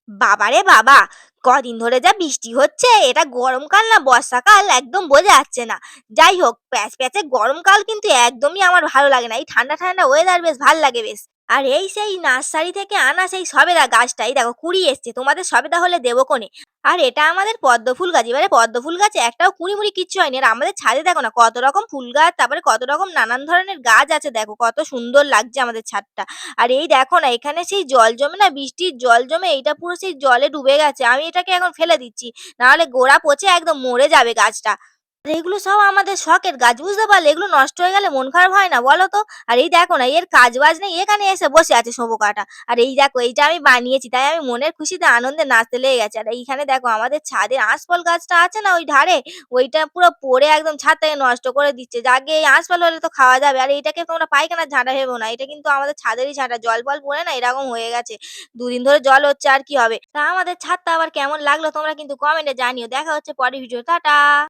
বাবারে বাবা! কদিন ধরে যা বৃষ্টি হচ্ছে, এটা গরমকাল না বর্ষাকাল একদম বোঝা যাচ্ছে না। যাই হোক, প্যাচপ্যাচে গরমকাল কিন্তু একদমই আমার ভালো লাগে না। এই ঠান্ডা, ঠান্ডা ওয়েদার বেশ ভাল লাগে বেশ। আর এই সেই নার্সারি থেকে আনা সেই সবেদা গাছটা, এই দেখো কুঁড়ি এসছে। তোমাদের সবেদা হলে দেবো কোনে। আর এটা আমাদের পদ্ম ফুল গাছ। এবারে পদ্ম ফুল গাছে একটাও কুঁড়ি-মুড়ি কিচ্ছু হয়নি। আর আমাদের ছাদে দেখো না কত রকম ফুল গাছ, তারপরে কত রকম নানান ধরনের গাছ আছে দেখো, কত সুন্দর লাগছে আমাদের ছাদটা। আর এই দেখো না এখানে সেই জল জমে না, বৃষ্টির জল জমে এইটা পুরো সেই জলে ডুবে গেছে। আমি এটাকে এখন ফেলে দিচ্ছি। নাহলে গোড়া পচে একদম মরে যাবে গাছটা। আর এগুলো সব আমাদের শখের গাছ, বুঝতে পারলে? এগুলো নষ্ট হয়ে গেলে মন খারাপ হয় না বলো তো? আর এই দেখো না এর কাজ বাজ নেই, এখানে এসে বসে আছে শোভকাটা। আর এই দেখো এইটা আমি বানিয়েছি, তাই আমি মনের খুশিতে আনন্দে নাচতে লেগে গেছি। আর এইখানে দেখো আমাদের ছাদের আঁশফল গাছটা আছে না ওই ধারে, ওইটা পুরো পড়ে একদম ছাদটাকে নষ্ট করে দিচ্ছে। যাগে এই আঁশফল হলে তো খাওয়া যাবে। আর এইটাকে তোমরা পায়খানার ঝাঁটা ভেবো না। এটা কিন্তু আমাদের ছাদেরই ঝাঁটা। জল-ফল পড়ে না এরকম হয়ে গেছে। ২ দিন ধরে জল হচ্ছে আর কি হবে। তা আমাদের ছাদটা আবার কেমন লাগলো তোমরা কিন্তু কমেন্টে জানিও। দেখা হচ্ছে পরের ভিডিও। টাটা।